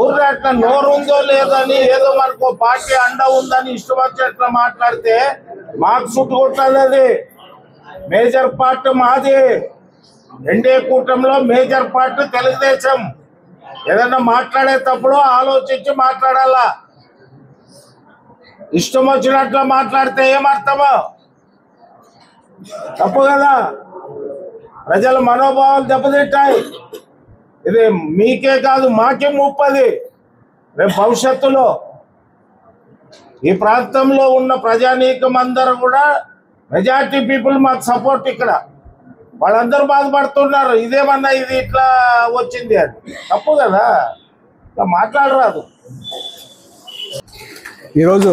ఊర్లో అట్లా నోరు ఉందో లేదని ఏదో మనకు పార్టీ అండ ఉందని ఇష్టం వచ్చేట్లా మాట్లాడితే మాకు చుట్టుకుంటుంది. అది మేజర్ పార్టీ మాది. ఎన్డీఏ కూటమిలో మేజర్ పార్టీ తెలుగుదేశం. ఏదన్నా మాట్లాడేటప్పుడు ఆలోచించి మాట్లాడాలా. ఇష్టం వచ్చినట్లు మాట్లాడితే ఏమర్థమో తప్పు కదా. ప్రజల మనోభావాలు దెబ్బతింటాయి. ఇది మీకే కాదు మాకే ముప్పది. రేపు భవిష్యత్తులో ఈ ప్రాంతంలో ఉన్న ప్రజానీకం అందరూ కూడా మెజార్టీ పీపుల్ మాకు సపోర్ట్. ఇక్కడ వాళ్ళందరూ బాధపడుతున్నారు. ఇదేమన్నా ఇది ఇట్లా వచ్చింది అని. తప్పు కదా, ఇట్లా మాట్లాడరాదు. ఈరోజు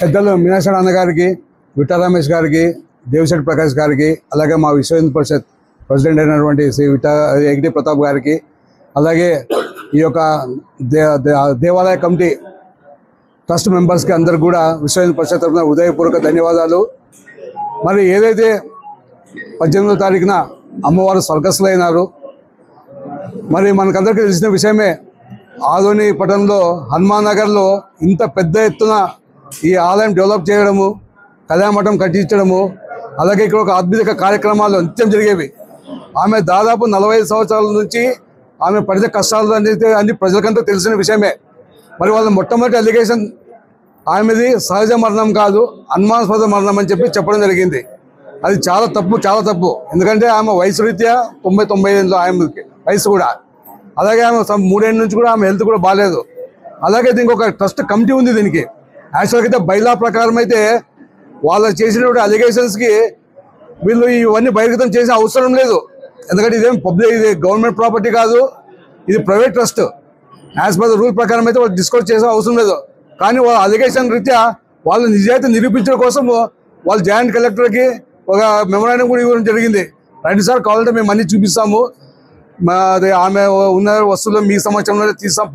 పెద్దలు మీనాక్షి అన్న గారికి, విఠా రమేష్ గారికి, దేవిశెట్టి ప్రకాష్ గారికి, అలాగే మా విశ్వ హిందూ పరిషత్ ప్రెసిడెంట్ అయినటువంటి శ్రీ ఎగిటి ప్రతాప్ గారికి, అలాగే ఈ యొక్క దేవాలయ కమిటీ ట్రస్ట్ మెంబర్స్కి అందరికి కూడా విశ్వ హిందూ పరిషత్ తరఫున హృదయపూర్వక ధన్యవాదాలు. మరి ఏదైతే 18వ తారీఖున అమ్మవారు స్వర్గస్థులు అయినారు, మరి మనకందరికీ తెలిసిన విషయమే. ఆదోని పట్టణంలో హనుమాన్ నగర్లో ఇంత పెద్ద ఎత్తున ఈ ఆలయం డెవలప్ చేయడము, కళ్యాణమఠం కట్టించడము, అలాగే ఇక్కడ ఒక అద్భుత కార్యక్రమాలు నిత్యం జరిగేవి. ఆమె దాదాపు 45 సంవత్సరాల నుంచి ఆమె పడిన కష్టాలు అన్ని ప్రజలకంతా తెలిసిన విషయమే. మరి వాళ్ళ మొట్టమొదటి అలిగేషన్ ఆమెది సహజ మరణం కాదు, అనుమానాస్పద మరణం అని చెప్పడం జరిగింది. అది చాలా తప్పు. ఎందుకంటే ఆమె వయసు రీత్యా 90 ఏళ్ళు ఆమె వయసు కూడా. అలాగే ఆమె 3 ఏళ్ళ నుంచి కూడా ఆమె హెల్త్ కూడా బాగాలేదు. అలాగే దీనికి ఒక ట్రస్ట్ కమిటీ ఉంది. దీనికి యాక్చువల్గా అయితే బైలా ప్రకారం అయితే వాళ్ళు చేసినటువంటి అలిగేషన్స్కి వీళ్ళు ఇవన్నీ బహిర్గతం చేసే అవసరం లేదు. ఎందుకంటే ఇదేం పబ్లిక్, ఇది గవర్నమెంట్ ప్రాపర్టీ కాదు, ఇది private trust. As per the rule ప్రకారం అయితే వాళ్ళు డిస్కస్ చేసే అవసరం లేదు. కానీ వాళ్ళ అలిగేషన్ రీత్యా వాళ్ళు నిజాయితీ నిరూపించడం కోసం వాళ్ళు జాయింట్ కలెక్టర్కి ఒక మెమోరాండం కూడా ఇవ్వడం జరిగింది. రండి సార్, కావాలంటే మేము అన్ని చూపిస్తాము, అది ఆమె ఉన్న వస్తువులు మీ సంవత్సరంలో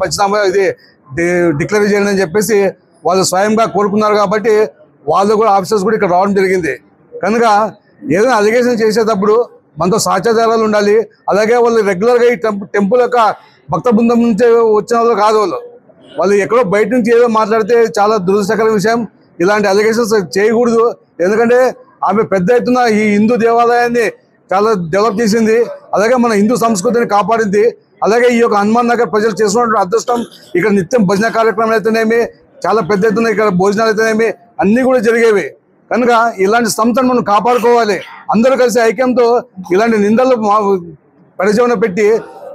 పంచుతాము, ఇది డిక్లేర్ చేయండి అని చెప్పేసి వాళ్ళు స్వయంగా కోరుకున్నారు. కాబట్టి వాళ్ళు కూడా ఆఫీసర్స్ కూడా ఇక్కడ రావడం జరిగింది. కనుక ఏదైనా అలిగేషన్ చేసేటప్పుడు మనతో సాక్ష్యాధారాలు ఉండాలి. అలాగే వాళ్ళు రెగ్యులర్గా ఈ టెంపుల్ యొక్క భక్త బృందం నుంచి వచ్చిన వాళ్ళు కాదు. వాళ్ళు ఎక్కడో బయట నుంచి ఏదో మాట్లాడితే చాలా దురదృష్టకర విషయం. ఇలాంటి అలిగేషన్స్ చేయకూడదు. ఎందుకంటే ఆమె పెద్ద ఎత్తున ఈ హిందూ దేవాలయాన్ని చాలా డెవలప్ చేసింది. అలాగే మన హిందూ సంస్కృతిని కాపాడింది. అలాగే ఈ యొక్క హనుమాన్ నగర్ ప్రజలు చేసినటువంటి అదృష్టం, ఇక్కడ నిత్యం భజన కార్యక్రమాలు అయితేనేమి, చాలా పెద్ద ఎత్తున ఇక్కడ భోజనాలు అయితేనేమి అన్నీ కూడా జరిగేవి. కనుక ఇలాంటి సంస్థను మనం కాపాడుకోవాలి. అందరూ కలిసి ఐక్యంతో ఇలాంటి నిందలు పరిచయం పెట్టి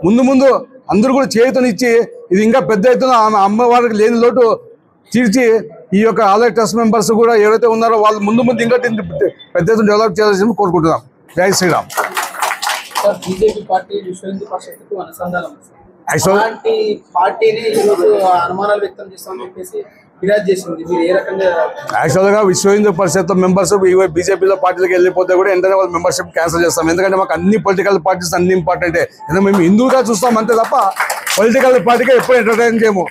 ముందు అందరూ కూడా చేతునిచ్చి ఇది ఇంకా పెద్ద ఎత్తున ఆమె అమ్మవారికి లేని లోటు తీర్చి ఈ యొక్క ఆలయ ట్రస్ట్ మెంబర్స్ కూడా ఎవరైతే ఉన్నారో వాళ్ళు ముందు ఇంకా పెద్ద ఎత్తున డెవలప్ చేయాల్సింది కోరుకుంటున్నాం. జై శ్రీరామ్. బీజేపీ పార్టీ విశ్వ హిందూ పరిషత్కు అనుసంధానం పార్టీని ఈరోజు అనుమానాలు వ్యక్తం చేస్తామని చెప్పేసి ఫిర్యాదు చేసింది. మీరు ఏ రకంగా? యాక్చువల్గా విశ్వ హిందూ పరిషత్ మెంబర్స్ బీజేపీలో పార్టీలకు వెళ్ళిపోతే కూడా వెంటనే వాళ్ళ మెంబర్షిప్ క్యాన్సిల్ చేస్తాం. ఎందుకంటే మాకు అన్ని పొలిటికల్ పార్టీస్ అన్ని ఇంపార్టెంటే. ఎందుకంటే మేము హిందూగా చూస్తాం అంతే తప్ప పొలిటికల్ పార్టీకి ఎప్పుడు ఎంటర్టైన్ చేయము.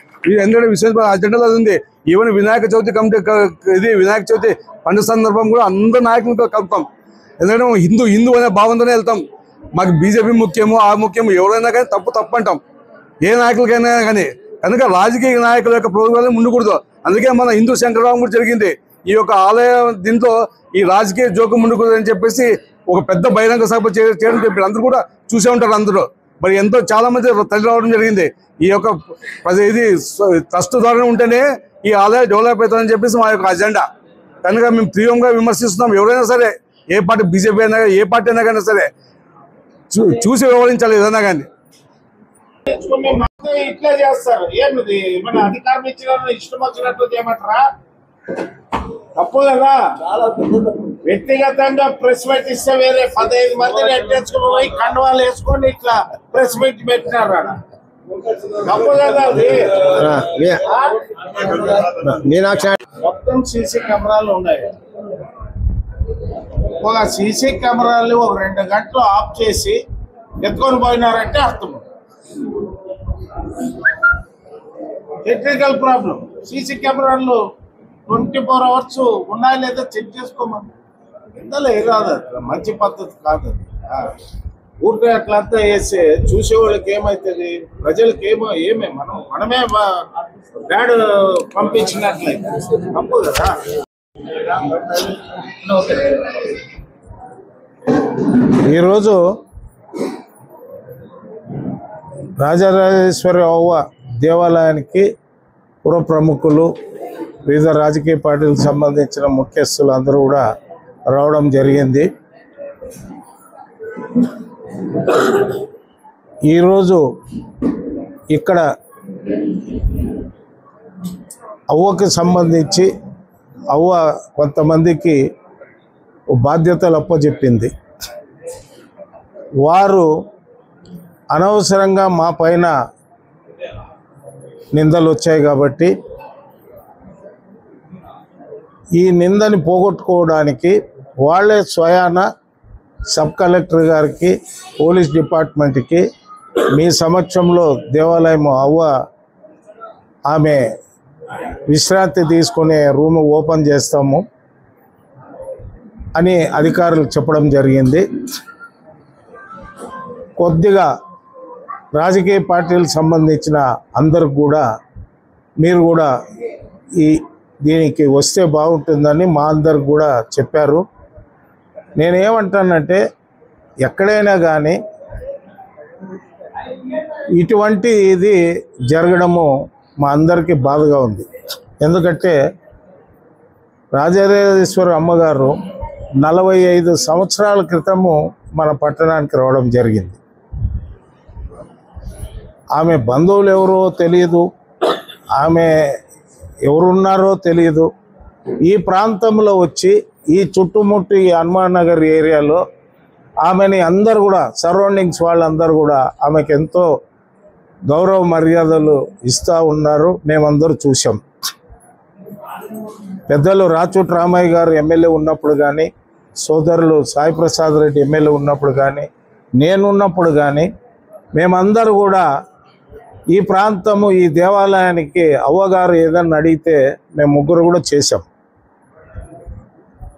ఎందుకంటే విశ్వ అజెండాలో ఉంది. ఈవెన్ వినాయక చవితి కమిటీ, ఇది వినాయక చవితి పండుగ సందర్భం కూడా అందరు నాయకులతో కలుపుతాం. ఎందుకంటే హిందూ అనే భావంతోనే వెళ్తాం. మాకు బీజేపీ ముఖ్యము, ఆ ముఖ్యము, ఎవరైనా కానీ తప్పు అంటాం, ఏ నాయకులకైనా కానీ. కనుక రాజకీయ నాయకుల యొక్క ప్రోగ్రాం ఉండకూడదు. అందుకే మన హిందూ శంకరరావు కూడా జరిగింది. ఈ యొక్క ఆలయ దీంతో ఈ రాజకీయ జోక్యం ఉండకూడదు అని చెప్పేసి ఒక పెద్ద బహిరంగ సభ చేయడం చెప్పి అందరూ కూడా చూసే ఉంటారు. అందరూ మరి ఎంతో చాలా మంది తల్లి రావడం జరిగింది. ఈ యొక్క ఇది ట్రస్ట్ ద్వారా ఉంటేనే ఈ ఆలయ డెవలప్ అవుతుందని చెప్పేసి మా యొక్క అజెండా. కనుక మేము తీవ్రంగా విమర్శిస్తున్నాం. ఎవరైనా సరే, ఏ పార్టీ, బీజేపీ అయినా ఏ పార్టీ అయినా కానీ సరే చూసి వ్యవహరించాలి ఏదైనా కానీ. ఇట్లా చేస్తారు. ఏమిది మన అధికారం ఇచ్చిన ఇష్టం వచ్చినట్టు చేయమంటారా? తప్పు కదా. వ్యక్తిగతంగా ప్రెస్ మీట్ ఇస్తే వేరే 15 మందిని ఎట్టేసుకుని పోయి కండువాలు వేసుకొని ఇట్లా ప్రెస్ మీట్ పెట్టినారు. తప్పు కదా అది. మొత్తం సీసీ కెమెరాలు ఉన్నాయి. ఒక సీసీ కెమెరాలు ఒక 2 గంటలు ఆఫ్ చేసి ఎత్తుకొని పోయినారంటే అర్థం టెక్నికల్ ప్రాబ్లం. సీసీ కెమెరాలు 24 అవర్స్ ఉన్నాయా లేదా చెక్ చేసుకోమని. ఇందులో రాదు, మంచి పద్ధతి కాదు. ఊరికే అట్లంతా వేస్తే చూసేవాళ్ళకి ఏమవుతుంది, ప్రజలకి ఏమే మనమే బ్యాడ్ పంపించినట్లయితే తప్పు కదా. ఈరోజు రాజరాజేశ్వరి అవ్వ దేవాలయానికి పుర ప్రముఖులు, వివిధ రాజకీయ పార్టీలకు సంబంధించిన ముఖ్యస్తులు అందరూ కూడా రావడం జరిగింది. ఈరోజు ఇక్కడ అవ్వకి సంబంధించి అవ్వ కొంతమందికి బాధ్యతలు అప్పచెప్పింది. వారు అనవసరంగా మా పైన నిందలు వచ్చాయి కాబట్టి ఈ నిందని పోగొట్టుకోవడానికి వాళ్ళే స్వయాన సబ్ కలెక్టర్ గారికి, పోలీస్ డిపార్ట్మెంట్కి మీ సమక్షంలో దేవాలయం అవ్వ ఆమె విశ్రాంతి తీసుకునే రూమ్ ఓపెన్ చేస్తాము అని అధికారులు చెప్పడం జరిగింది. కొద్దిగా రాజకీయ పార్టీలకు సంబంధించిన అందరికి కూడా మీరు కూడా దీనికి వస్తే బాగుంటుందని మా అందరికి కూడా చెప్పారు. నేనేమంటానంటే ఎక్కడైనా కానీ ఇటువంటి ఇది జరగడము మా అందరికీ బాధగా ఉంది. ఎందుకంటే రాజరాజేశ్వరి అమ్మగారు 45 సంవత్సరాల క్రితము మన పట్టణానికి రావడం జరిగింది. ఆమె బంధువులు ఎవరో తెలియదు, ఆమె ఎవరున్నారో తెలియదు. ఈ ప్రాంతంలో వచ్చి ఈ చుట్టుముట్టు ఈ హనుమాన్ నగర్ ఏరియాలో ఆమెని అందరు కూడా సరౌండింగ్స్ వాళ్ళందరూ కూడా ఆమెకు ఎంతో గౌరవ మర్యాదలు ఇస్తూ ఉన్నారు. మేమందరూ చూసాం. పెద్దలు రాచోటి రామయ్య గారు ఎమ్మెల్యే ఉన్నప్పుడు కానీ, సోదరులు సాయి ప్రసాద్ రెడ్డి ఎమ్మెల్యే ఉన్నప్పుడు కానీ, నేనున్నప్పుడు కానీ మేమందరూ కూడా ఈ ప్రాంతము ఈ దేవాలయానికి అవ్వగారు ఏదన్నా అడిగితే మేము ముగ్గురు కూడా చేశాం.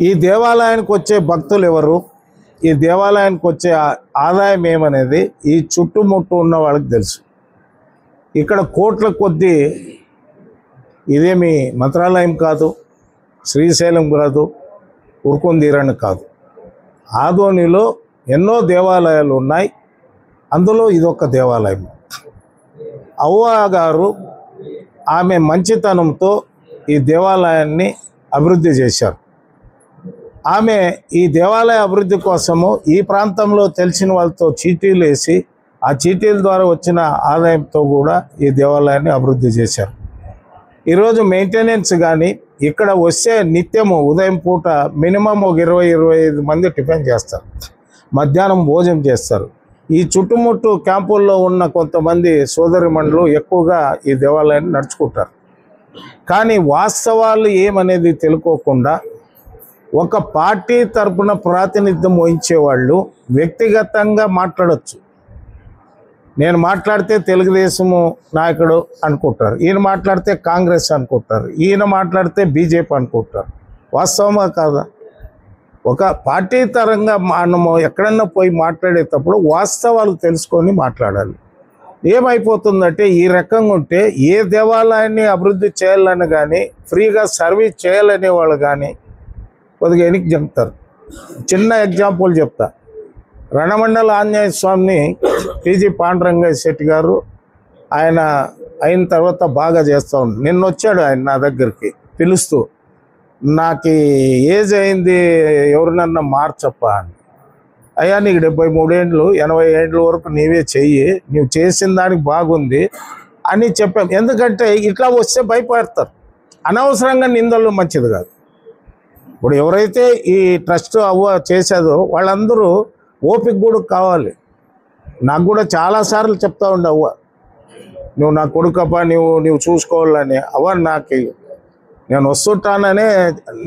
ఈ దేవాలయానికి వచ్చే భక్తులు ఎవరు, ఈ దేవాలయానికి వచ్చే ఆదాయం ఏమనేది ఈ చుట్టుముట్టు ఉన్న వాళ్ళకి తెలుసు. ఇక్కడ కోట్ల కొద్దీ ఇదేమి మంత్రాలయం కాదు, శ్రీశైలం కాదు, ఉరుకుందీరని కాదు. ఆదోనిలో ఎన్నో దేవాలయాలు ఉన్నాయి, అందులో ఇదొక దేవాలయం. అవ్వ గారు ఆమె మంచితనంతో ఈ దేవాలయాన్ని అభివృద్ధి చేశారు. ఆమె ఈ దేవాలయ అభివృద్ధి కోసము ఈ ప్రాంతంలో తెలిసిన వాళ్ళతో చీటీలు వేసి ఆ చీటీల ద్వారా వచ్చిన ఆదాయంతో కూడా ఈ దేవాలయాన్ని అభివృద్ధి చేశారు. ఈరోజు మెయింటెనెన్స్ కానీ ఇక్కడ వస్తే నిత్యము ఉదయం పూట మినిమం ఒక 20-25 మంది టిఫిన్ చేస్తారు, మధ్యాహ్నం భోజనం చేస్తారు. ఈ చుట్టుముట్టు క్యాంపుల్లో ఉన్న కొంతమంది సోదరిమణులు ఎక్కువగా ఈ దేవాలయాన్ని నడుచుకుంటారు. కానీ వాస్తవాలు ఏమనేది తెలుసుకోకుండా ఒక పార్టీ తరపున ప్రాతినిధ్యం వహించేవాళ్ళు వ్యక్తిగతంగా మాట్లాడచ్చు. నేను మాట్లాడితే తెలుగుదేశము నాయకుడు అనుకుంటారు, ఈయన మాట్లాడితే కాంగ్రెస్ అనుకుంటారు, ఈయన మాట్లాడితే బీజేపీ అనుకుంటారు. వాస్తవమా కాదా? ఒక పార్టీ తరంగా మనము ఎక్కడన్నా పోయి మాట్లాడేటప్పుడు వాస్తవాలు తెలుసుకొని మాట్లాడాలి. ఏమైపోతుందంటే ఈ రకంగా ఉంటే ఏ దేవాలయాన్ని అభివృద్ధి చేయాలని కానీ, ఫ్రీగా సర్వీస్ చేయాలనే వాళ్ళు కానీ కొద్దిగా వెనక్కి చెప్తారు. చిన్న ఎగ్జాంపుల్ చెప్తా. రణమండల ఆంజనేయ స్వామిని పీజీ పాండురంగయ్య శెట్టి గారు ఆయన అయిన తర్వాత బాగా చేస్తూ ఉంటాడు. నిన్న వచ్చాడు ఆయన నా దగ్గరికి పిలుస్తూ, నాకు ఏజ్ అయింది ఎవరినన్నా మార్చప్ప అని. అయ్యా నీకు 73 ఏళ్ళు 80 ఏళ్ళ వరకు నీవే చెయ్యి, నువ్వు చేసిన దానికి బాగుంది అని చెప్పాం. ఎందుకంటే ఇట్లా వస్తే భయపడతారు. అనవసరంగా నిందలు మంచిది కాదు. ఇప్పుడు ఎవరైతే ఈ ట్రస్ట్ అవ్వ చేసేదో వాళ్ళందరూ ఓపిక కూడా కావాలి. నాకు కూడా చాలాసార్లు చెప్తా ఉండే అవ్వ, నువ్వు నా కొడుకప్ప, నువ్వు చూసుకోవాలని. అవ్వ నాకు నేను వస్తుంటాననే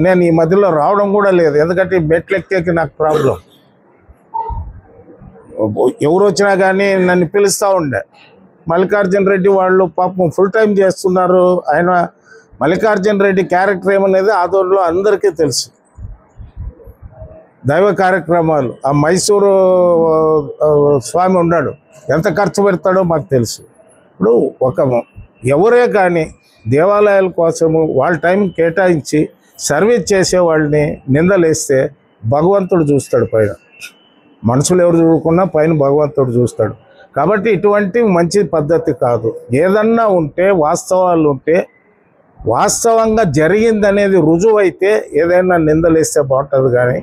నేను ఈ మధ్యలో రావడం కూడా లేదు, ఎందుకంటే మెట్లు ఎక్కేకి నాకు ప్రాబ్లం. ఎవరు వచ్చినా కానీ నన్ను పిలుస్తూ ఉండే. మల్లికార్జున రెడ్డి వాళ్ళు పాపం ఫుల్ టైం చేస్తున్నారు. ఆయన మల్లికార్జున రెడ్డి క్యారెక్టర్ ఏమనేది ఆదోళనలో అందరికీ తెలుసు. దైవ కార్యక్రమాలు. ఆ మైసూరు స్వామి ఉన్నాడు, ఎంత ఖర్చు పెడతాడో మాకు తెలుసు. ఇప్పుడు ఎవరే కానీ దేవాలయాల కోసము వాళ్ళ టైం కేటాయించి సర్వీస్ చేసే వాళ్ళని నిందలేస్తే భగవంతుడు చూస్తాడు పైన. మనుషులు ఎవరు చూడకున్నా పైన భగవంతుడు చూస్తాడు. కాబట్టి ఇటువంటి మంచి పద్ధతి కాదు. ఏదన్నా ఉంటే వాస్తవాలు ఉంటే, వాస్తవంగా జరిగిందనేది రుజువైతే ఏదైనా నిందలేస్తే బాగుంటుంది. కానీ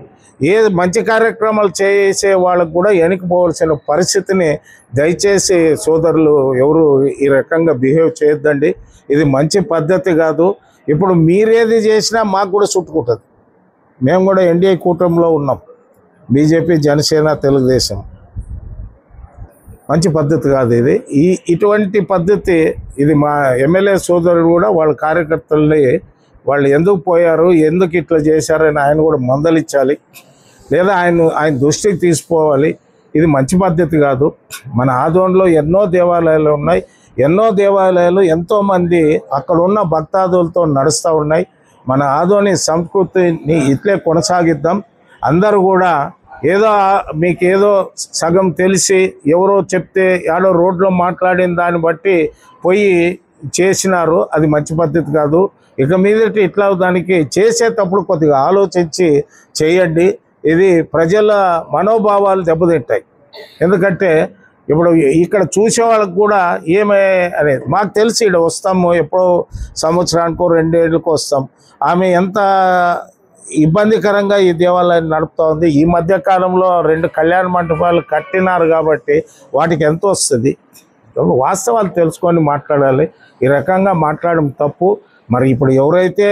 మంచి కార్యక్రమాలు చేసే వాళ్ళకు కూడా వెనక్కిపోవాల్సిన పరిస్థితిని దయచేసి సోదరులు ఎవరు ఈ రకంగా బిహేవ్ చేయొద్దండి. ఇది మంచి పద్ధతి కాదు. ఇప్పుడు మీరేది చేసినా మాకు కూడా చుట్టుకుంటుంది. మేము కూడా ఎన్డీఏ కూటమిలో ఉన్నాం, బీజేపీ, జనసేన, తెలుగుదేశం. మంచి పద్ధతి కాదు ఇది. ఇటువంటి పద్ధతి ఇది మా ఎమ్మెల్యే సోదరుడు కూడా వాళ్ళ కార్యకర్తల్ని వాళ్ళు ఎందుకు పోయారు, ఎందుకు ఇట్లా చేశారని ఆయన కూడా మందలించాలి, లేదా ఆయన దృష్టికి తీసుకోవాలి. ఇది మంచి పద్ధతి కాదు. మన ఆదోన్లో ఎన్నో దేవాలయాలు ఉన్నాయి. ఎన్నో దేవాలయాలు ఎంతోమంది అక్కడ ఉన్న భక్తాదులతో నడుస్తూ ఉన్నాయి. మన ఆదోని సంస్కృతిని ఇట్లే కొనసాగిద్దాం. అందరూ కూడా మీకేదో సగం తెలిసి ఎవరో చెప్తే ఏడో రోడ్లో మాట్లాడిన దాన్ని బట్టి పోయి చేసినారు, అది మంచి పద్ధతి కాదు. ఇక మీదటి ఇట్లా దానికి చేసేటప్పుడు కొద్దిగా ఆలోచించి చేయండి. ఇది ప్రజల మనోభావాలు దెబ్బతింటాయి. ఎందుకంటే ఇప్పుడు ఇక్కడ చూసే వాళ్ళకు కూడా ఏమే అనేది మాకు తెలిసి ఇక్కడ వస్తాము, ఎప్పుడో సంవత్సరానికో 2 ఏళ్ళకో వస్తాం. ఆమె ఎంత ఇబ్బందికరంగా ఈ దేవాలయాన్ని నడుపుతూ ఉంది. ఈ మధ్య కాలంలో 2 కళ్యాణ మండపాలు కట్టినారు కాబట్టి వాటికి ఎంత వస్తుంది. వాస్తవాలు తెలుసుకొని మాట్లాడాలి. ఈ రకంగా మాట్లాడడం తప్పు. మరి ఇప్పుడు ఎవరైతే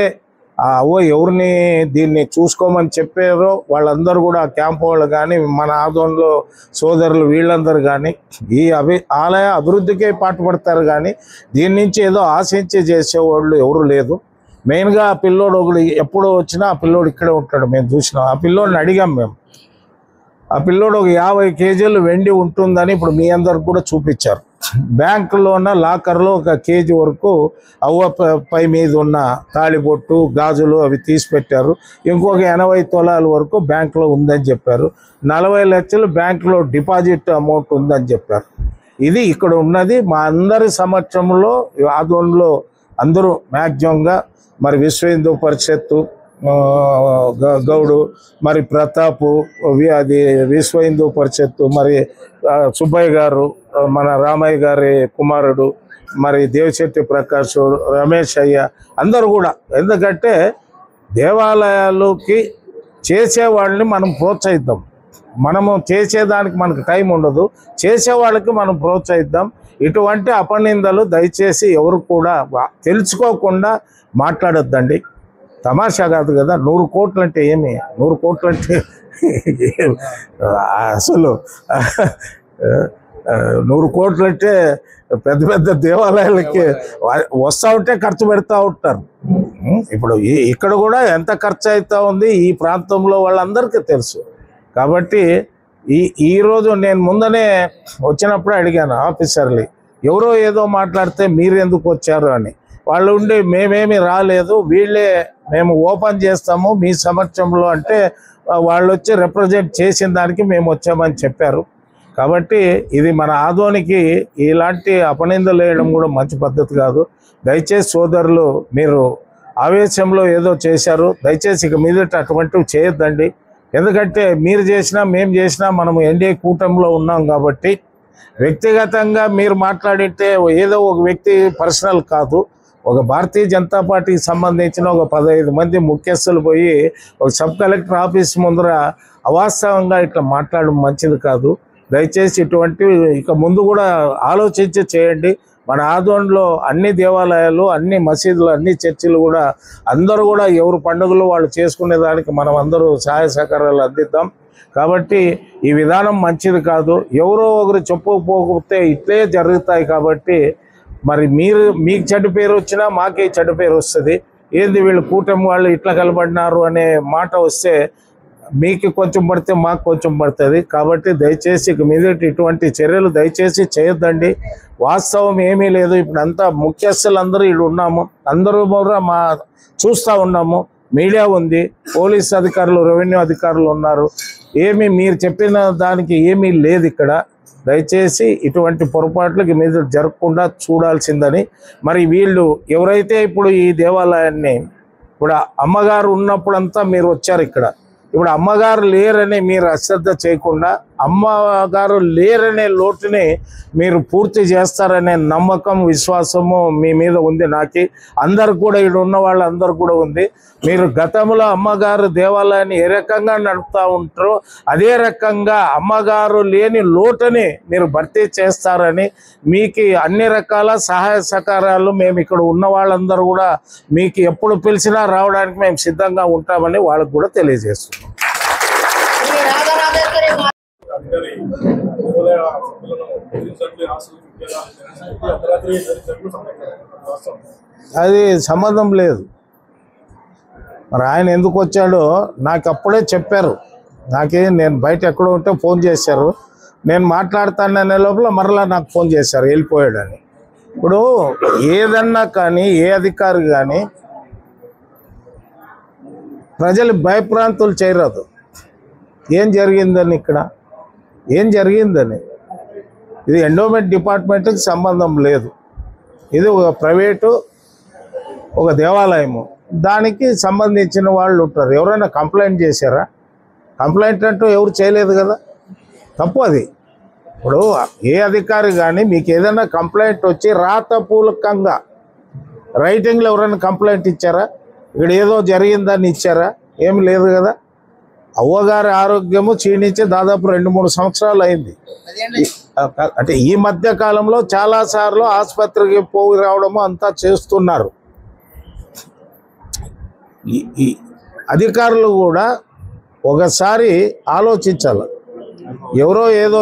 ఎవరిని దీన్ని చూసుకోమని చెప్పారో వాళ్ళందరూ కూడా క్యాంప్ వాళ్ళు కానీ, మన ఆదోన్లో సోదరులు వీళ్ళందరూ కానీ ఈ ఆలయ అభివృద్ధికే పాటుపడతారు. కానీ దీని నుంచి ఏదో ఆశించి చేసేవాళ్ళు ఎవరు లేదు. మెయిన్గా ఆ పిల్లోడు ఒకడు ఎప్పుడు వచ్చినా ఆ పిల్లోడు ఇక్కడే ఉంటాడు. మేము చూసినాం. ఆ పిల్లోడిని అడిగాం మేము. ఆ పిల్లోడు ఒక 50 కేజీలు వెండి ఉంటుందని ఇప్పుడు మీ అందరికి కూడా చూపించారు. బ్యాంకులోన లాకర్లో 1 కేజీ వరకు పై మీద ఉన్న తాళిబొట్టు, గాజులు అవి తీసి పెట్టారు. ఇంకొక 80 తులాల వరకు బ్యాంకులో ఉందని చెప్పారు. 40 లక్షలు బ్యాంకులో డిపాజిట్ అమౌంట్ ఉందని చెప్పారు. ఇది ఇక్కడ ఉన్నది. మా అందరి సమక్షంలో ఆదోన్లో అందరూ మ్యాక్సిమంగా మరి విశ్వ హిందూ పరిషత్తు గౌడు, మరి ప్రతాపు, అది విశ్వ హిందూ పరిషత్తు, మరి సుబ్బయ్య గారు, మన రామయ్య గారి కుమారుడు, మరి దేవిశెట్టి ప్రకాష్, రమేష్ అయ్య అందరూ కూడా. ఎందుకంటే దేవాలయాలకి చేసేవాళ్ళని మనం ప్రోత్సహిద్దాం. మనము చేసేదానికి మనకు టైం ఉండదు, చేసేవాళ్ళకి మనం ప్రోత్సహిద్దాం. ఇటువంటి అపనిందలు దయచేసి ఎవరు కూడా తెలుసుకోకుండా మాట్లాడొద్దండి. తమాషా కాదు కదా. 100 కోట్లు అంటే ఏమి? 100 కోట్లు అంటే అసలు 100 కోట్లు అంటే పెద్ద పెద్ద దేవాలయాలకి వస్తూ ఉంటే ఖర్చు పెడతా ఉంటారు. ఇప్పుడు ఇక్కడ కూడా ఎంత ఖర్చు అవుతా ఉంది ఈ ప్రాంతంలో వాళ్ళందరికీ తెలుసు. కాబట్టి ఈరోజు నేను ముందనే వచ్చినప్పుడే అడిగాను ఆఫీసర్లు, ఎవరో ఏదో మాట్లాడితే మీరు ఎందుకు వచ్చారు అని. వాళ్ళు ఉండి మేమేమి రాలేదు, మేము ఓపెన్ చేస్తాము మీ సమక్షంలో అంటే వాళ్ళు వచ్చి రిప్రజెంట్ చేసిన దానికి మేము వచ్చామని చెప్పారు. కాబట్టి ఇది మన ఆదోనికి ఇలాంటి అపనిందలు వేయడం కూడా మంచి పద్ధతి కాదు. దయచేసి సోదరులు, మీరు ఆవేశంలో ఏదో చేశారు, దయచేసి ఇక మీదట అటువంటివి చేయొద్దండి. ఎందుకంటే మీరు చేసినా మేము చేసినా మనము ఎన్డీఏ కూటమిలో ఉన్నాం కాబట్టి వ్యక్తిగతంగా మీరు మాట్లాడితే ఏదో ఒక వ్యక్తి పర్సనల్ కాదు. ఒక భారతీయ జనతా పార్టీకి సంబంధించిన ఒక 15 మంది ముఖ్యస్తులు పోయి ఒక సబ్ కలెక్టర్ ఆఫీస్ ముందర అవాస్తవంగా ఇట్లా మాట్లాడడం మంచిది కాదు. దయచేసి ఇటువంటివి ఇక ముందు కూడా ఆలోచించి చేయండి. మన ఆదోన్లో అన్ని దేవాలయాలు, అన్ని మసీదులు, అన్ని చర్చిలు కూడా అందరూ కూడా ఎవరు పండుగలు వాళ్ళు చేసుకునేదానికి మనం అందరూ సహాయ సహకారాలు అందిద్దాం. కాబట్టి ఈ విధానం మంచిది కాదు. ఎవరో ఒకరు చెప్పుకోకపోతే ఇట్లే జరుగుతాయి. కాబట్టి మరి మీకు చెడ్డ పేరు వచ్చినా మాకే చెడ్డ పేరు వస్తుంది. ఏంది వీళ్ళు కూటమి వాళ్ళు ఇట్లా కలబడినారు అనే మాట వస్తే మీకు కొంచెం పడితే మాకు కొంచెం పడుతుంది. కాబట్టి దయచేసి ఇక మీద ఇటువంటి చర్యలు దయచేసి చేయొద్దండి. వాస్తవం ఏమీ లేదు. ఇప్పుడు అంతా ముఖ్యస్తులు అందరూ వీళ్ళు ఉన్నాము, అందరూ కూడా చూస్తూ ఉన్నాము. మీడియా ఉంది, పోలీస్ అధికారులు, రెవెన్యూ అధికారులు ఉన్నారు. ఏమీ మీరు చెప్పిన దానికి ఏమీ లేదు ఇక్కడ. దయచేసి ఇటువంటి పొరపాట్లకి మీద జరగకుండా చూడాల్సిందని. మరి వీళ్ళు ఎవరైతే ఇప్పుడు ఈ దేవాలయాన్ని ఇప్పుడు అమ్మగారు ఉన్నప్పుడంతా మీరు వచ్చారు ఇక్కడ, ఇప్పుడు అమ్మగారు లేరని మీరు అశ్రద్ధ చేయకుండా అమ్మగారు లేరనే లోటుని మీరు పూర్తి చేస్తారనే నమ్మకం, విశ్వాసము మీ మీద ఉంది. నాకు అందరు కూడా ఇక్కడ ఉన్న వాళ్ళందరూ కూడా ఉంది. మీరు గతంలో అమ్మగారు దేవాలయాన్ని ఏ రకంగా నడుపుతూ ఉంటారో అదే రకంగా అమ్మగారు లేని లోటుని మీరు భర్తీ చేస్తారని, మీకు అన్ని రకాల సహాయ సహకారాలు మేము ఇక్కడ ఉన్న వాళ్ళందరూ కూడా మీకు ఎప్పుడు పిలిచినా రావడానికి మేము సిద్ధంగా ఉంటామని వాళ్ళకు కూడా తెలియజేస్తున్నాం. అది సంబంధం లేదు. మరి ఆయన ఎందుకు వచ్చాడో నాకు అప్పుడే చెప్పారు. నేను బయట ఎక్కడో ఉంటే ఫోన్ చేశారు. నేను మాట్లాడతాననే లోపల మరలా నాకు ఫోన్ చేశారు వెళ్ళిపోయాడని. ఇప్పుడు ఏదన్నా కానీ ఏ అధికారి కానీ ప్రజలు భయప్రాంతులు చేయరాదు. ఏం జరిగిందని ఇక్కడ ఏం జరిగిందని ఇది ఎండోమెంట్ డిపార్ట్మెంట్కి సంబంధం లేదు. ఇది ఒక ప్రైవేటు ఒక దేవాలయము, దానికి సంబంధించిన వాళ్ళు ఉంటారు. ఎవరైనా కంప్లైంట్ చేశారా? కంప్లైంట్ అంటూ ఎవరు చేయలేదు కదా, తప్పు అది. ఇప్పుడు ఏ అధికారి కానీ మీకు ఏదైనా కంప్లైంట్ వచ్చి రాతపూలకంగా రైటింగ్లో ఎవరైనా కంప్లైంట్ ఇచ్చారా? ఇక్కడ ఏదో జరిగిందని ఇచ్చారా? ఏమి లేదు కదా. అవ్వగారి ఆరోగ్యము క్షీణించి దాదాపు 2-3 సంవత్సరాలు అయింది. అంటే ఈ మధ్య కాలంలో చాలాసార్లు ఆసుపత్రికి పోయి రావడము అంతా చేస్తున్నారు. ఈ అధికారులు కూడా ఒకసారి ఆలోచించాలి. ఎవరో ఏదో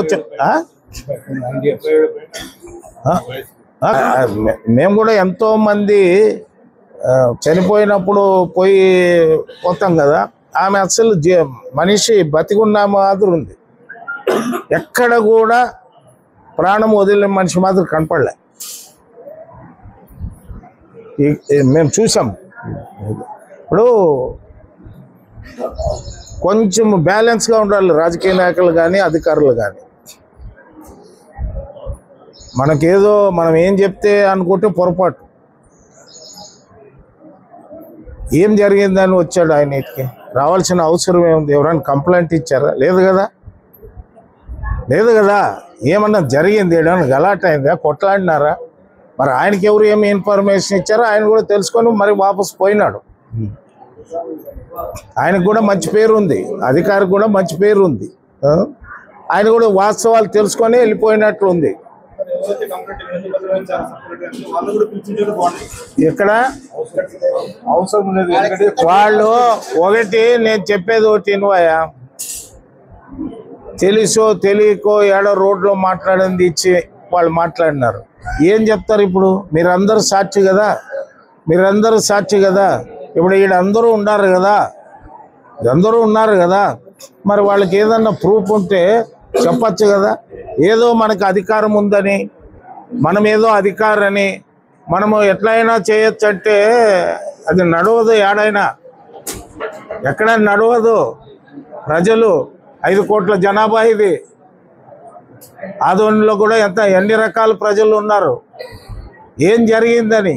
మేము కూడా ఎంతోమంది చనిపోయినప్పుడు పోయి పోతాం కదా. ఆమె అసలు మనిషి బతికున్న మాదిరి ఉంది. ఎక్కడ కూడా ప్రాణం వదిలిన మనిషి మాత్రం కనపడలే. మేము చూసాం. ఇప్పుడు కొంచెం బ్యాలెన్స్గా ఉండాలి రాజకీయ నాయకులు కానీ అధికారులు కానీ. మనకేదో మనం ఏం చెప్తే అనుకుంటే పొరపాటు. ఏం జరిగిందని వచ్చాడు ఆయన. ఇంటికి రావాల్సిన అవసరం ఏముంది? ఎవరైనా కంప్లైంట్ ఇచ్చారా? లేదు కదా, లేదు కదా. ఏమన్నా జరిగింది? ఏమన్నా గలాట అయిందా? కొట్లాడినారా? మరి ఆయనకి ఎవరు ఏమి ఇన్ఫర్మేషన్ ఇచ్చారో ఆయన కూడా తెలుసుకొని మరి వాపసు పోయినాడు. ఆయనకు కూడా మంచి పేరు ఉంది, అధికారికి కూడా మంచి పేరు ఉంది. ఆయన కూడా వాస్తవాలు తెలుసుకొని వెళ్ళిపోయినట్లు ఉంది. ఇక్కడ వాళ్ళు ఒకటి నేను చెప్పేది ఒకటి వినువయ్యా. తెలుసో తెలియకో ఏడో రోడ్లో మాట్లాడింది ఇచ్చి వాళ్ళు మాట్లాడినారు. ఏం చెప్తారు ఇప్పుడు? మీరందరూ సాక్షి కదా, మీరందరూ సాక్షి కదా. ఇప్పుడు ఈడ అందరూ ఉన్నారు కదా, మరి వాళ్ళకి ఏదన్నా ప్రూఫ్ ఉంటే చెప్పచ్చు కదా. ఏదో మనకు అధికారం ఉందని, మనం ఏదో అధికారని మనము ఎట్లయినా చేయొచ్చు అంటే అది నడవదు. ఏడైనా ఎక్కడ నడవదు. ప్రజలు 5 కోట్ల జనాభా ఇది. ఆదోనిలో కూడా ఎన్ని రకాల ప్రజలు ఉన్నారు. ఏం జరిగిందని,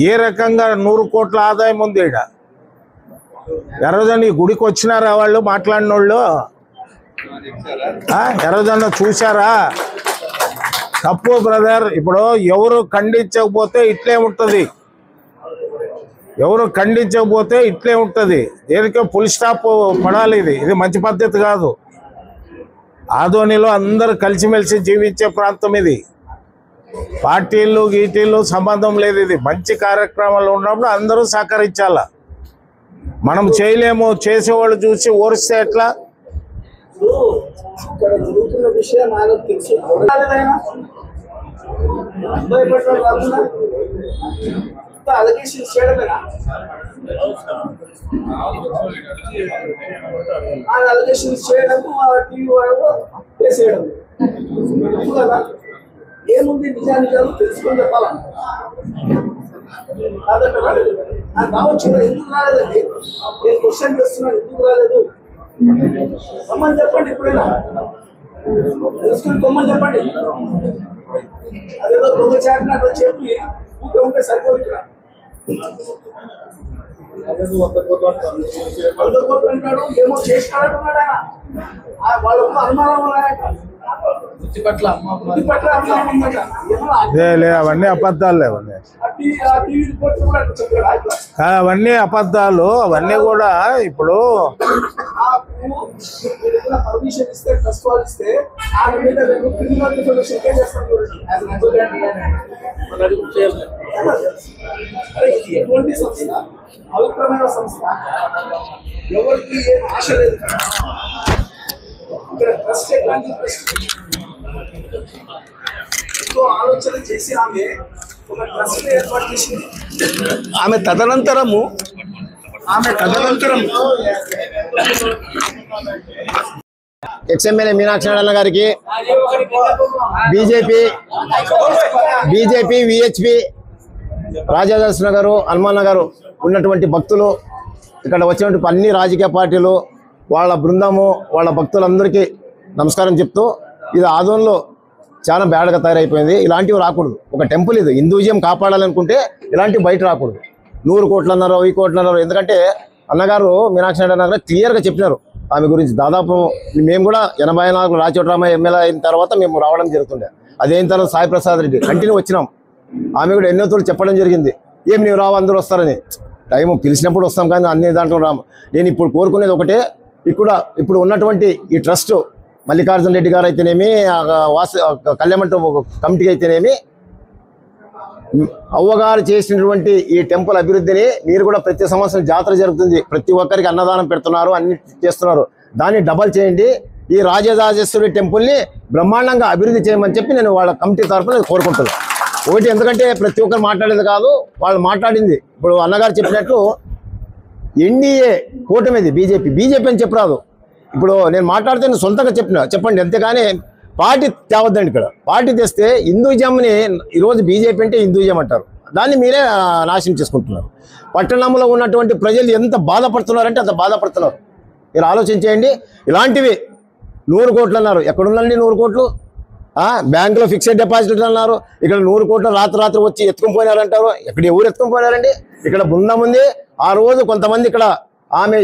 ఏ రకంగా 100 కోట్ల ఆదాయం ఉంది ఈడ. ఎర్రదని గుడికి వచ్చినారా వాళ్ళు మాట్లాడిన వాళ్ళు? ఎర్రదన్న చూసారా? తప్పు బ్రదర్. ఇప్పుడు ఎవరు ఖండించకపోతే ఇట్లే ఉంటుంది, ఎవరు ఖండించకపోతే ఇట్లే ఉంటుంది. దేనికో ఫుల్ స్టాప్ పడాలి. ఇది మంచి పద్ధతి కాదు. ఆదోనిలో అందరూ కలిసిమెలిసి జీవించే ప్రాంతం ఇది. పార్టీలు గీటీలు సంబంధం లేదు. ఇది మంచి కార్యక్రమాలు ఉన్నప్పుడు అందరూ సహకరించాల. మనం చేయలేము, చేసేవాళ్ళు చూసి ఓరిస్తే ఎట్లా? ఇక్కడ జరుగుతున్న విషయం నాకు తెలుసు. అలిగేషన్ చేయడమేనా? అలిగేషన్ చేయడం టీవీ వాళ్ళు వేసేయడం కదా. ఏముంది నిజాలు తెలుసుకొని చెప్పాలా? రావచ్చు ఎందుకు రాలేదండి? నేను క్వశ్చన్ చేస్తున్నాను, ఎందుకు రాలేదు రమ్మని చెప్పండి. ఇప్పుడైనా తెలుసుకుని కొమ్మని చెప్పండి. అదేదో దొంగ చేరినట్టు చెప్పి ఊరికే ఉంటే సరిపోతున్నా. 100 కోట్లు అంటాడు, ఏమో చేసినాడంటున్నాడు ఆయన. వాళ్ళకు అనుమానం ఉన్నాయట. వృత్తి పట్ల అనుమానం ఉందట. అవన్నీ అబద్ధాలు అవన్నీ అవన్నీ అబద్ధాలు. అవన్నీ కూడా ఇప్పుడు పర్మిషన్ ఇస్తే ట్రస్ట్ వాళ్ళు ఇస్తే ఆయన మీద క్రిమినల్ ఇన్ఫర్మేషన్ చేస్తాను. ఎటువంటి సంస్థ, అభిప్రాయమైన సంస్థ, ఎవరికి ఏం ఆశ లేదు. ఇక్కడ ట్రస్ట్ ఎట్లాంటి ట్రస్ట్ ఆలోచన చేసి ఆమె ఒక ట్రస్ట్ ఏర్పాటు చేసింది. ఆమె తదనంతరము ఎక్స్ఎమ్మెల్యే మీనాక్షి నాయుడు గారికి, బీజేపీ విహెచ్పి రాజాదాస్ నగరు, హనుమాన్ నగర్ ఉన్నటువంటి భక్తులు, ఇక్కడ వచ్చినటువంటి అన్ని రాజకీయ పార్టీలు, వాళ్ళ బృందము, వాళ్ళ భక్తులందరికీ నమస్కారం చెప్తూ, ఇది ఆదోన్లో చాలా బ్యాడ్గా తయారైపోయింది. ఇలాంటివి రాకూడదు. ఒక టెంపుల్ ఇది, హిందూయిజం కాపాడాలనుకుంటే ఇలాంటివి బయట రాకూడదు. 100 కోట్లు అన్నారు, 1000 కోట్లు అన్నారు. ఎందుకంటే అన్నగారు మీనాక్షి నాయుడు అన్నగారు క్లియర్గా చెప్పినారు ఆమె గురించి. దాదాపు మేము కూడా 84 రాచోట్రామయ్య ఎమ్మెల్యే అయిన తర్వాత మేము రావడం జరుగుతుండే. అదైన తర్వాత సాయి ప్రసాద్ రెడ్డి కంటిన్యూ వచ్చినాం. ఆమె కూడా ఎన్నో తోడు చెప్పడం జరిగింది, ఏం నీవు రావు అందరూ వస్తారని. టైం పిలిచినప్పుడు వస్తాం కానీ అన్ని దాంట్లో రాము. నేను ఇప్పుడు కోరుకునేది ఒకటే, ఇప్పుడు ఉన్నటువంటి ఈ ట్రస్ట్ మల్లికార్జున రెడ్డి గారు అయితేనేమి, కళ్యాణ్ కమిటీకి అయితేనేమి, అవ్వగారు చేసినటువంటి ఈ టెంపుల్ అభివృద్ధిని మీరు కూడా ప్రతి సంవత్సరం జాతర జరుగుతుంది, ప్రతి ఒక్కరికి అన్నదానం పెడుతున్నారు, అన్ని చేస్తున్నారు, దాన్ని డబల్ చేయండి. ఈ రాజరాజేశ్వరి టెంపుల్ని బ్రహ్మాండంగా అభివృద్ధి చేయమని చెప్పి నేను వాళ్ళ కమిటీ తరఫున కోరుకుంటున్నాను. ఒకటి, ఎందుకంటే ప్రతి ఒక్కరు మాట్లాడేది కాదు, వాళ్ళు మాట్లాడింది. ఇప్పుడు అన్నగారు చెప్పినట్లు ఎన్డీఏ కూటమిది, బీజేపీ అని చెప్పరాదు. ఇప్పుడు నేను మాట్లాడితే నేను సొంతంగా చెప్పండి, అంతేగాని పార్టీ తేవద్దండి. ఇక్కడ పార్టీ తెస్తే హిందూయిజంని ఈరోజు బీజేపీ అంటే హిందూయిజం అంటారు, దాన్ని మీరే నాశనం చేసుకుంటున్నారు. పట్టణంలో ఉన్నటువంటి ప్రజలు ఎంత బాధపడుతున్నారంటే అంత బాధపడుతున్నారు. మీరు ఆలోచన చేయండి. ఇలాంటివి 100 కోట్లు అన్నారు, ఎక్కడుందండి 100 కోట్లు? బ్యాంకులో ఫిక్స్డ్ డిపాజిట్ అన్నారు, ఇక్కడ 100 కోట్లు రాత్రి వచ్చి ఎత్తుకుని పోయినారంటారు. ఇక్కడ ఎవరు ఎత్తుకుని పోయినారండి? ఇక్కడ బృందం ఉంది. ఆ రోజు కొంతమంది ఇక్కడ ఆమె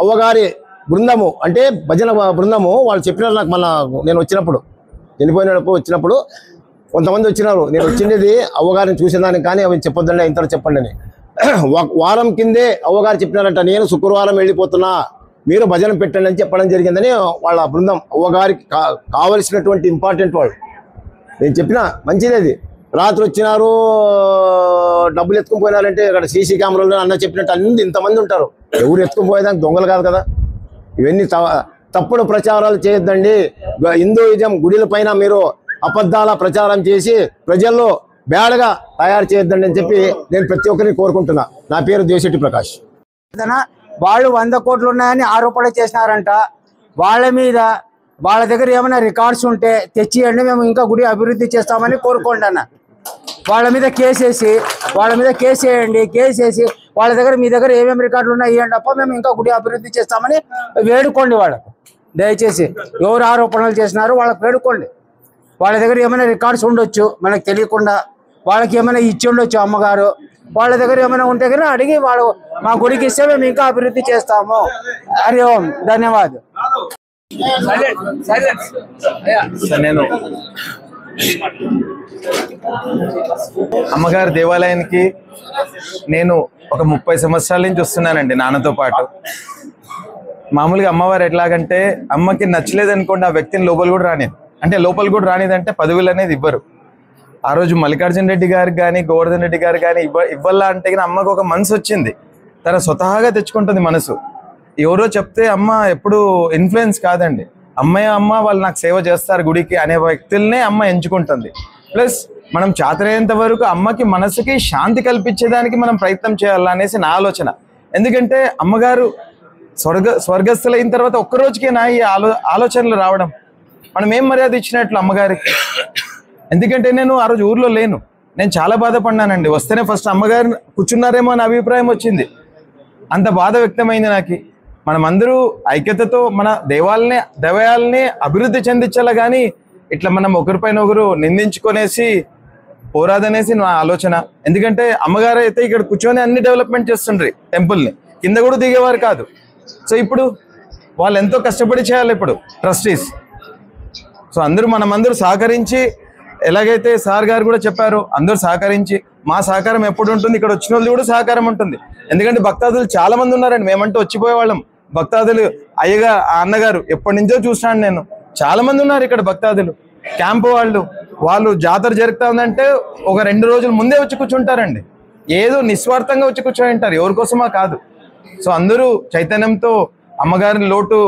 అవ్వగారి బృందము అంటే భజన బృందము వాళ్ళు చెప్పినారు నాకు. మన నేను వచ్చినప్పుడు, చనిపోయినప్పుడు వచ్చినప్పుడు కొంతమంది వచ్చినారు. నేను వచ్చిండేది అవ్వగారిని చూసేదానికి, కానీ అవి చెప్పొద్దండి, ఇంత చెప్పండి అని. వారం కిందే అవ్వగారు చెప్పినారంట, నేను శుక్రవారం వెళ్ళిపోతున్నా, మీరు భజన పెట్టండి అని చెప్పడం జరిగిందని వాళ్ళ బృందం. అవ్వగారికి కావలసినటువంటి ఇంపార్టెంట్ వాళ్ళు నేను చెప్పినా మంచిది. అది రాత్రి వచ్చినారు, డబ్బులు ఎత్తుకుని పోయినారంటే ఇక్కడ సీసీ కెమెరాలు అన్న చెప్పినట్టు అన్ని ఇంతమంది ఉంటారు. ఎవరు ఎత్తుకుని పోయేదానికి దొంగలు కాదు కదా. ఇవన్నీ తప్పుడు ప్రచారాలు చేయొద్దండి. హిందూయిజం గుడిల పైన మీరు అబద్ధాల ప్రచారం చేసి ప్రజల్లో బ్యాడ్గా తయారు చేయొద్దండి అని చెప్పి నేను ప్రతి ఒక్కరిని కోరుకుంటున్నా. నా పేరు దేశెట్టి ప్రకాష్. వాళ్ళు 100 కోట్లు ఉన్నాయని ఆరోపణ చేసినారంట. వాళ్ళ మీద వాళ్ళ దగ్గర ఏమైనా రికార్డ్స్ ఉంటే తెచ్చియండి, మేము ఇంకా గుడి అభివృద్ధి చేస్తామని కోరుకోండి అన్న. వాళ్ళ మీద కేసేసి కేసు వేసి వాళ్ళ దగ్గర మీ దగ్గర ఏమేమి రికార్డులు ఉన్నాయి ఇవ్వండి అప్ప, మేము ఇంకా గుడి అభివృద్ధి చేస్తామని వేడుకోండి. వాళ్ళకు దయచేసి ఎవరు ఆరోపణలు చేసినారో వాళ్ళకి వేడుకోండి. వాళ్ళ దగ్గర ఏమైనా రికార్డ్స్ ఉండొచ్చు, మనకు తెలియకుండా వాళ్ళకి ఏమైనా ఇచ్చి ఉండొచ్చు అమ్మగారు. వాళ్ళ దగ్గర ఏమైనా ఉంటే కన్నా అడిగి వాళ్ళు మా గుడికి ఇస్తే మేము ఇంకా అభివృద్ధి చేస్తాము. హరి ఓం, ధన్యవాదాలు. నేను అమ్మగారి దేవాలయానికి నేను ఒక 30 సంవత్సరాల నుంచి వస్తున్నానండి నాన్నతో పాటు. మామూలుగా అమ్మవారు ఎట్లాగంటే అమ్మకి నచ్చలేదు అనుకోండి ఆ వ్యక్తిని లోపల కూడా రానిదంటే పదవులు అనేది ఇవ్వరు. ఆ రోజు మల్లికార్జున రెడ్డి గారికి కానీ గోవర్ధన్ రెడ్డి గారు కానీ ఇవ్వాలా అంటే కానీ అమ్మకు ఒక మనసు వచ్చింది, తన స్వతహాగా తెచ్చుకుంటుంది మనసు. ఎవరో చెప్తే అమ్మ ఎప్పుడు ఇన్ఫ్లుయెన్స్ కాదండి, అమ్మ వాళ్ళు నాకు సేవ చేస్తారు గుడికి అనే వ్యక్తులనే అమ్మ ఎంచుకుంటుంది. ప్లస్ మనం చేతనైనంత వరకు అమ్మకి మనసుకి శాంతి కల్పించేదానికి మనం ప్రయత్నం చేయాలనేసి నా ఆలోచన. ఎందుకంటే అమ్మగారు స్వర్గస్థులైన తర్వాత ఒక్కరోజుకే నా ఈ ఆలోచనలు రావడం, మనం ఏం మర్యాద ఇచ్చినట్లు అమ్మగారికి. ఎందుకంటే నేను ఆ రోజు ఊర్లో లేను, నేను చాలా బాధపడినానండి. వస్తేనే ఫస్ట్ అమ్మగారు కూర్చున్నారేమో అని అభిప్రాయం వచ్చింది. అంత బాధ వ్యక్తమైంది నాకు. మనమందరూ ఐక్యతతో మన దేవాలయాల్ని అభివృద్ధి చెందించాలి, కానీ ఇట్లా మనం ఒకరిపైన ఒకరు నిందించుకొనేసి పోరాదనేసి నా ఆలోచన. ఎందుకంటే అమ్మగారు అయితే ఇక్కడ కూర్చొని అన్ని డెవలప్మెంట్ చేస్తుండ్రి, టెంపుల్ని కింద కూడా దిగేవారు కాదు. సో ఇప్పుడు వాళ్ళు ఎంతో కష్టపడి చేయాలి ఇప్పుడు ట్రస్టీస్. సో మనమందరూ సహకరించి, ఎలాగైతే సార్ గారు కూడా చెప్పారో అందరూ సహకరించి, మా సహకారం ఎప్పుడు ఉంటుంది, ఇక్కడ వచ్చిన వాళ్ళు కూడా సహకారం ఉంటుంది. ఎందుకంటే భక్తాదులు చాలా మంది ఉన్నారండి. మేమంటూ వచ్చిపోయేవాళ్ళం. భక్తాదులు అయ్యగా అన్నగారు ఎప్పటి నుంచో చూసినాను నేను, చాలా మంది ఉన్నారు ఇక్కడ భక్తాదులు. క్యాంపు వాళ్ళు జాతర జరుగుతా ఉందంటే ఒక 2 రోజుల ముందే వచ్చి కూర్చుంటారండి. ఏదో నిస్వార్థంగా వచ్చి కూర్చొని ఉంటారు, ఎవరికోసమా కాదు. సో అందరూ చైతన్యంతో అమ్మగారిని లోటు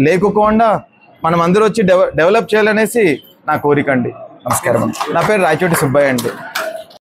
లేకుండా మనం అందరూ వచ్చి డెవలప్ చేయాలనేసి నా కోరిక అండి. నమస్కారం. నా పేరు రాయచోటి సుబ్బయ్య అండి.